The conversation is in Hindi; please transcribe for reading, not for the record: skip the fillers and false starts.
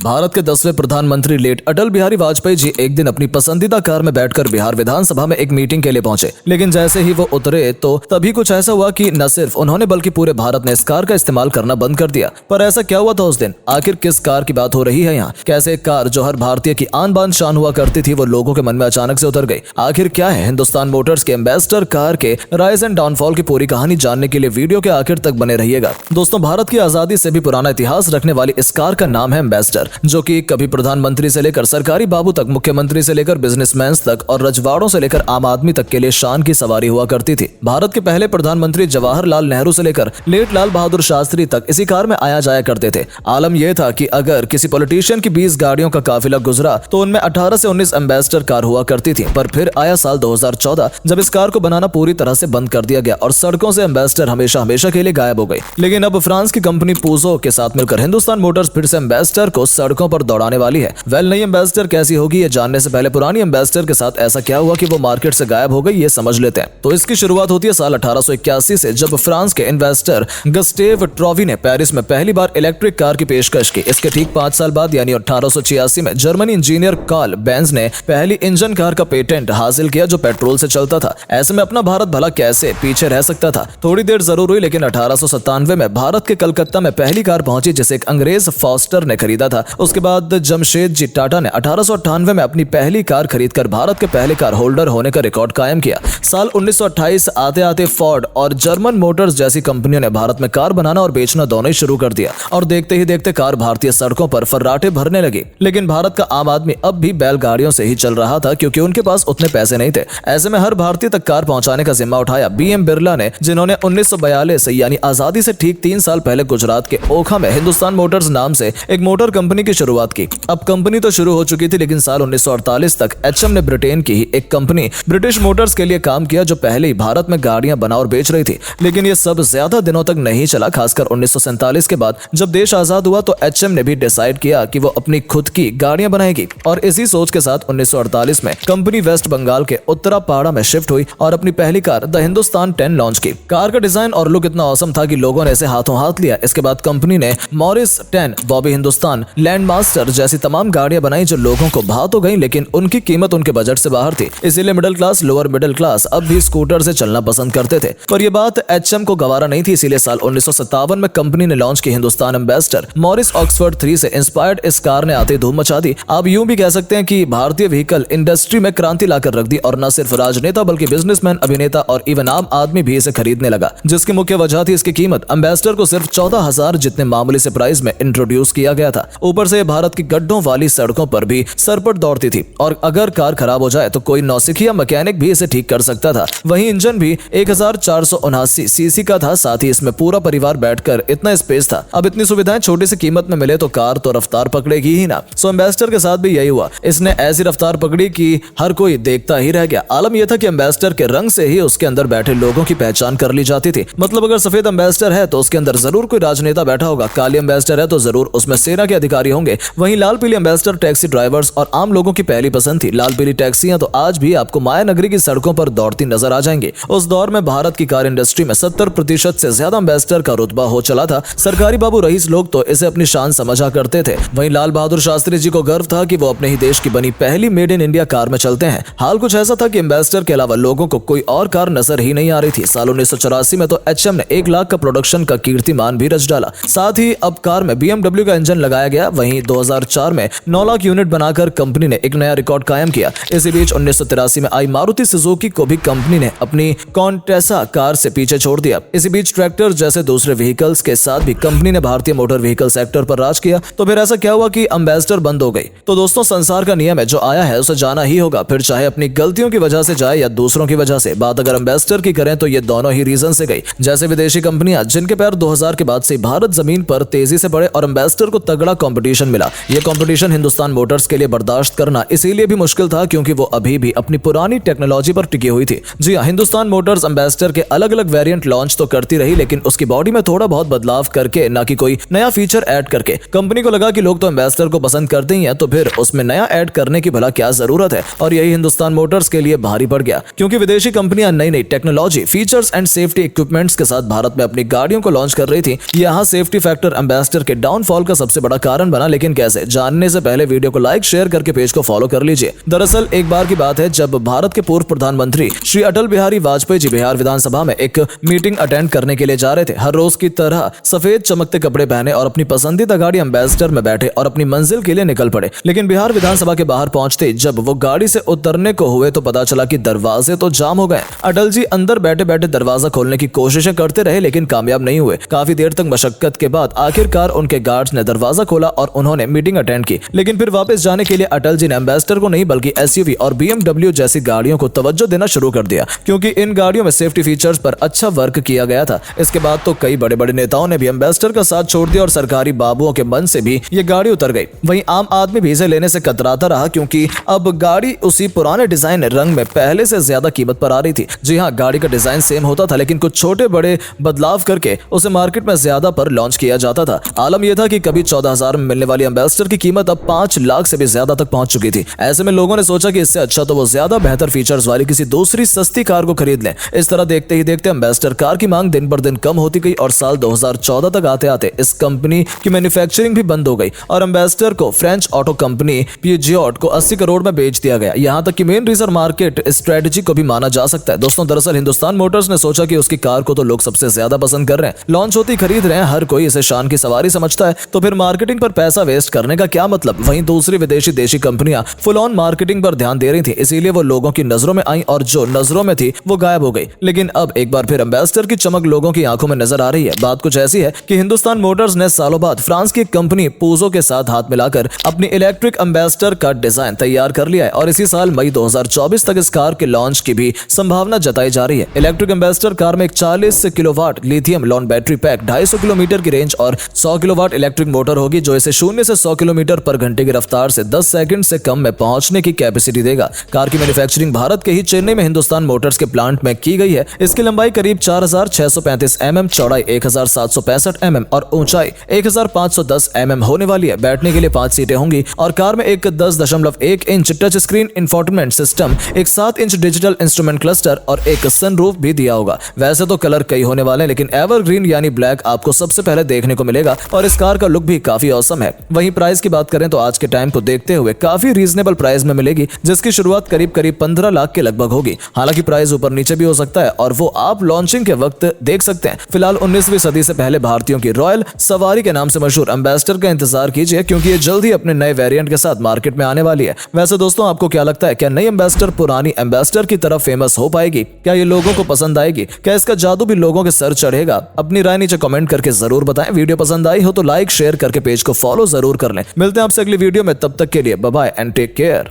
भारत के 10वें प्रधानमंत्री लेट अटल बिहारी वाजपेयी जी एक दिन अपनी पसंदीदा कार में बैठकर बिहार विधानसभा में एक मीटिंग के लिए पहुंचे। लेकिन जैसे ही वो उतरे तो तभी कुछ ऐसा हुआ कि न सिर्फ उन्होंने बल्कि पूरे भारत ने इस कार का इस्तेमाल करना बंद कर दिया। पर ऐसा क्या हुआ था उस दिन? आखिर किस कार की बात हो रही है यहाँ? कैसे एक कार जो हर भारतीय की आन बान शान हुआ करती थी वो लोगों के मन में अचानक से उतर गई? आखिर क्या है हिंदुस्तान मोटर्स के एम्बेसडर कार के राइज एंड डाउनफॉल की पूरी कहानी जानने के लिए वीडियो के आखिर तक बने रहिएगा। दोस्तों, भारत की आजादी से भी पुराना इतिहास रखने वाली इस कार का नाम है एम्बेसडर, जो कि कभी प्रधानमंत्री से लेकर सरकारी बाबू तक, मुख्यमंत्री से लेकर बिजनेसमैन तक और रजवाड़ों से लेकर आम आदमी तक के लिए शान की सवारी हुआ करती थी। भारत के पहले प्रधानमंत्री जवाहरलाल नेहरू से लेकर लेट लाल बहादुर शास्त्री तक इसी कार में आया जाया करते थे। आलम यह था कि अगर किसी पॉलिटिशियन की 20 गाड़ियों का काफिला गुजरा तो उनमें 18 से 19 एम्बेसडर कार हुआ करती थी। पर फिर आया साल 2014 जब इस कार को बनाना पूरी तरह से बंद कर दिया गया और सड़कों से एम्बेसडर हमेशा हमेशा के लिए गायब हो गई। लेकिन अब फ्रांस की कंपनी पूजो के साथ मिलकर हिंदुस्तान मोटर्स फिर से एम्बेसडर को सड़कों पर दौड़ाने वाली है। नई एम्बेसडर कैसी होगी ये जानने से पहले पुरानी एम्बेसडर के साथ ऐसा क्या हुआ कि वो मार्केट से गायब हो गई, ये समझ लेते हैं। तो इसकी शुरुआत होती है साल 1881 से, जब फ्रांस के इन्वेस्टर गस्टेव ट्रॉवी ने पेरिस में पहली बार इलेक्ट्रिक कार की पेशकश की। इसके ठीक 5 साल बाद यानी 1886 में जर्मनी इंजीनियर कार्ल बेंज ने पहली इंजन कार का पेटेंट हासिल किया जो पेट्रोल से चलता था। ऐसे में अपना भारत भला कैसे पीछे रह सकता था? थोड़ी देर जरूर हुई, लेकिन 1897 में भारत के कलकत्ता में पहली कार पहुंची जिसे एक अंग्रेज फॉस्टर ने खरीदा था। उसके बाद जमशेद जी टाटा ने 1898 में अपनी पहली कार खरीदकर भारत के पहले कार होल्डर होने का रिकॉर्ड कायम किया। साल 1928 आते आते फोर्ड और जर्मन मोटर्स जैसी कंपनियों ने भारत में कार बनाना और बेचना दोनों ही शुरू कर दिया और देखते ही देखते कार भारतीय सड़कों पर फर्राटे भरने लगी। लेकिन भारत का आम आदमी अब भी बैलगाड़ियों से ही चल रहा था, क्योंकि उनके पास उतने पैसे नहीं थे। ऐसे में हर भारतीय तक कार पहुंचाने का जिम्मा उठाया बीएम बिरला ने, जिन्होंने 1942 यानी आजादी से ठीक 3 साल पहले गुजरात के ओखा में हिंदुस्तान मोटर्स नाम से एक मोटर कंपनी की शुरुआत की। अब कंपनी तो शुरू हो चुकी थी, लेकिन साल 1948 तक एचएम ने ब्रिटेन की ही एक कंपनी ब्रिटिश मोटर्स के लिए काम किया, जो पहले ही भारत में गाड़ियां बना और बेच रही थी। लेकिन ये सब ज्यादा दिनों तक नहीं चला। खासकर 1947 के बाद जब देश आजाद हुआ तो एचएम ने भी डिसाइड किया कि वो अपनी खुद की गाड़ियां बनाएगी और इसी सोच के साथ 1948 में कंपनी वेस्ट बंगाल के उत्तरापाड़ा में शिफ्ट हुई और अपनी पहली कार द हिंदुस्तान 10 लॉन्च की। कार का डिजाइन और लुक इतना औसम था कि लोगों ने इसे हाथों हाथ लिया। इसके बाद कंपनी ने मॉरिस 10, बॉबी हिंदुस्तान, लैंडमास्टर जैसी तमाम गाड़ियां बनाई जो लोगों को भा तो गई, लेकिन उनकी कीमत उनके बजट से बाहर थी। इसीलिए middle class, lower middle class अब भी स्कूटर से चलना पसंद करते थे। पर यह बात एचएम को गवारा नहीं थी, इसीलिए साल 1957 में कंपनी ने लॉन्च की हिंदुस्तान एम्बेसडर। मॉरिस ऑक्सफोर्ड 3 से इंस्पायर्ड इस कार ने आते धूम मचा दी। आप यूं भी कह सकते हैं कि भारतीय व्हीकल इंडस्ट्री में क्रांति लाकर रख दी और न सिर्फ राजनेता बल्कि बिजनेसमैन, अभिनेता और इवन आम आदमी भी इसे खरीदने लगा, जिसकी मुख्य वजह थी इसकी कीमत। एम्बेसडर को सिर्फ 14,000 जितने मामूली से प्राइस में इंट्रोड्यूस किया गया था। ऊपर से भारत की गड्ढों वाली सड़कों पर भी सरपट दौड़ती थी और अगर कार खराब हो जाए तो कोई नौसिखिया मैकेनिक भी इसे ठीक कर सकता था। वहीं इंजन भी 1479 सीसी का था, साथ ही इसमें पूरा परिवार बैठकर इतना स्पेस था। अब इतनी सुविधाएं छोटी सी कीमत में मिले तो कार तो रफ्तार पकड़ेगी ही ना। सो एम्बेसडर के साथ भी यही हुआ। इसने ऐसी रफ्तार पकड़ी कि हर कोई देखता ही रह गया। आलम यह था कि एम्बेसडर के रंग से ही उसके अंदर बैठे लोगों की पहचान कर ली जाती थी। मतलब अगर सफेद एम्बेसडर है तो उसके अंदर जरूर कोई राजनेता बैठा होगा, काली एम्बेसडर है तो जरूर उसमें सेना के अधिकारी होंगे। वहीं लाल पीली एम्बेसडर टैक्सी ड्राइवर्स और आम लोगों की पहली पसंद थी। लाल पीली टैक्सियां तो आज भी आपको माया नगरी की सड़कों पर दौड़ती नजर आ जाएंगी। उस दौर में भारत की कार इंडस्ट्री में 70% से ज्यादा एम्बेसडर का रुतबा हो चला था। सरकारी बाबू रईस लोग तो इसे अपनी शान समझा करते थे। वहीं लाल बहादुर शास्त्री जी को गर्व था कि वो अपने ही देश की बनी पहली मेड इन इंडिया कार में चलते हैं। हाल कुछ ऐसा था कि एम्बेसडर के अलावा लोगों को कोई और कार नजर ही नहीं आ रही थी। साल 1984 में तो एचएम ने 1 लाख का प्रोडक्शन का कीर्तिमान भी रच डाला। साथ ही अब कार में बीएमडब्ल्यू का इंजन लगाया गया। वहीं 2004 में 9 लाख यूनिट बनाकर कंपनी ने एक नया रिकॉर्ड कायम किया। इसी बीच 1983 में आई मारुति सुजुकी को भी कंपनी ने अपनी कॉन्टेसा कार से पीछे छोड़ दिया। इसी बीच ट्रैक्टर जैसे दूसरे व्हीकल्स के साथ भी कंपनी ने भारतीय मोटर व्हीकल सेक्टर पर राज किया। तो फिर ऐसा क्या हुआ कि एम्बेसडर बंद हो गई? तो दोस्तों, संसार का नियम है, जो आया है उसे जाना ही होगा, फिर चाहे अपनी गलतियों की वजह से जाए या दूसरों की वजह से। बात अगर एम्बेसडर की करें तो ये दोनों ही रीजन से गई। जैसे विदेशी कंपनियां जिनके पैर 2000 के बाद से भारत जमीन पर तेजी से बढ़े और एम्बेसडर को तगड़ा कंपटीशन मिला। ये कंपटीशन हिंदुस्तान मोटर्स के लिए बर्दाश्त करना इसीलिए भी मुश्किल था क्योंकि वो अभी भी अपनी पुरानी टेक्नोलॉजी पर टिकी हुई थी। जी हां, हिंदुस्तान मोटर्स एम्बेसडर के अलग अलग वेरिएंट लॉन्च तो करती रही, लेकिन उसकी बॉडी में थोड़ा बहुत बदलाव करके, ना कि कोई नया फीचर ऐड करके। कंपनी को लगा कि लोग तो एम्बेसडर को पसंद करते ही हैं, तो फिर उसमें नया ऐड करने की भला क्या जरूरत है। और यही हिंदुस्तान मोटर्स के लिए भारी पड़ गया, क्योंकि विदेशी कंपनियां नई नई technology, features and safety equipments के साथ भारत में अपनी गाड़ियों को लॉन्च कर रही थी। यहाँ सेफ्टी फैक्टर एम्बेसडर के डाउनफॉल का सबसे बड़ा कारण बना, लेकिन कैसे, जानने से पहले वीडियो को लाइक शेयर करके पेज को फॉलो कर लीजिए। दरअसल एक बार की बात है जब भारत के पूर्व प्रधानमंत्री श्री अटल बिहारी वाजपेयी जी बिहार विधानसभा में एक मीटिंग अटेंड करने के लिए जा रहे थे। हर रोज की तरह सफेद चमकते कपड़े पहने और अपनी पसंदीदा गाड़ी एम्बेसडर में बैठे और अपनी मंजिल के लिए निकल पड़े। लेकिन बिहार विधानसभा के बाहर पहुंचते जब वो गाड़ी से उतरने को हुए तो पता चला कि दरवाजे तो जाम हो गए। अटल जी अंदर बैठे बैठे दरवाजा खोलने की कोशिशें करते रहे लेकिन कामयाब नहीं हुए। काफी देर तक मशक्कत के बाद आखिरकार उनके गार्ड्स ने दरवाजा खोला और उन्होंने मीटिंग अटेंड की। लेकिन फिर वापस जाने के लिए अटल जी ने एम्बेसडर को नहीं बल्कि एसयूवी और BMW जैसी गाड़ियों को तवज्जो देना शुरू कर दिया, क्योंकि इन गाड़ियों में सेफ्टी फीचर्स पर अच्छा वर्क किया गया था। इसके बाद तो कई बड़े बड़े नेताओं ने भी एम्बेसडर का साथ छोड़ दिया और सरकारी बाबुओं के मन से भी ये गाड़ी उतर गई। वहीं आम आदमी भी इसे लेने से कतराता रहा, क्योंकि अब गाड़ी उसी पुराने डिजाइन रंग में पहले से ज्यादा कीमत पर आ रही थी। जी हाँ, गाड़ी का डिजाइन सेम होता था लेकिन कुछ छोटे बड़े बदलाव करके उसे मार्केट में ज्यादा पर लॉन्च किया जाता था। आलम यह था कि कभी 14,000 में मिलने वाली एम्बेसडर की कीमत अब 5 लाख से भी ज्यादा तक पहुंच चुकी थी। ऐसे में लोगों ने सोचा कि इससे अच्छा तो वो ज्यादा बेहतर फीचर्स वाली किसी दूसरी सस्ती कार को खरीद लें। इस तरह देखते ही देखते एम्बेसडर कार की मांग दिन पर दिन कम होती गई और साल 2014 तक आते आते इस कंपनी की मैन्युफैक्चरिंग भी बंद हो गई और एम्बेसडर को फ्रेंच ऑटो कंपनी पियूजियोट को 80 करोड़ में बेच दिया गया। यहाँ तक कि मेन रीजन मार्केट स्ट्रेटजी को भी माना जा सकता है। दोस्तों, दरअसल हिंदुस्तान मोटर्स ने सोचा कि उसकी कार को तो लोग सबसे ज्यादा पसंद कर रहे हैं, लॉन्च होती खरीद रहे हैं, हर कोई इसे शान की सवारी समझता है, तो फिर मार्केटिंग पर पैसा वेस्ट करने का क्या मतलब। वहीं दूसरी विदेशी देशी कंपनियां फुल ऑन मार्केटिंग पर ध्यान दे रही थी, इसीलिए वो लोगों की नजरों में आई और जो नजरों में थी वो गायब हो गई। लेकिन अब एक बार फिर एम्बेसडर की चमक लोगों की आंखों में नजर आ रही है। बात कुछ ऐसी है कि हिंदुस्तान मोटर्स ने सालों बाद फ्रांस की कंपनी पूजो के साथ हाथ मिलाकर अपनी इलेक्ट्रिक एम्बेसडर का डिजाइन तैयार कर लिया है और इसी साल मई 2024 तक इस कार के लॉन्च की भी संभावना जताई जा रही है। इलेक्ट्रिक एम्बेसडर कार में एक 40 kilowatt lithium lawn battery pack, 250 kilometre की रेंज और 100 किलोवाट इलेक्ट्रिक मोटर होगी, जो इसे 0 से 100 किलोमीटर पर घंटे की रफ्तार से 10 सेकंड से कम में पहुंचने की कैपेसिटी देगा। कार की मैन्युफैक्चरिंग भारत के ही चेन्नई में हिंदुस्तान मोटर्स के प्लांट में की गई है। इसकी लंबाई करीब 4635 mm, चौड़ाई 1765 mm और ऊंचाई 1510 mm होने वाली है। बैठने के लिए 5 सीटें होंगी और कार में एक 10.1 inch touch screen infotainment system, एक 7 इंच डिजिटल इंस्ट्रूमेंट क्लस्टर और एक सनरूफ भी दिया होगा। वैसे तो कलर कई होने वाले हैं लेकिन एवरग्रीन यानी ब्लैक आपको सबसे पहले देखने को मिलेगा और इस कार का लुक भी काफी औसम है। वहीं प्राइस की बात करें तो आज के टाइम को देखते हुए काफी रीजनेबल प्राइस में मिलेगी, जिसकी शुरुआत करीब 15 लाख के लगभग होगी। हालांकि प्राइस ऊपर नीचे भी हो सकता है और वो आप लॉन्चिंग के वक्त देख सकते हैं। फिलहाल 19वीं सदी से पहले भारतीयों की रॉयल सवारी के नाम से मशहूर एम्बेसडर का इंतजार कीजिए, क्योंकि ये जल्द ही अपने नए वेरिएंट के साथ मार्केट में आने वाली है। वैसे दोस्तों, आपको क्या लगता है, क्या नई एम्बेसडर पुरानी एम्बेसडर की तरह फेमस हो पाएगी? क्या ये लोगों को पसंद आएगी? क्या इसका जादू भी लोगों के सर चढ़ेगा? अपनी राय नीचे कमेंट करके जरूर बताएं। वीडियो पसंद आई हो तो लाइक शेयर करके पेज को फॉलो जरूर कर लें। मिलते हैं आपसे अगली वीडियो में, तब तक के लिए bye bye and take care.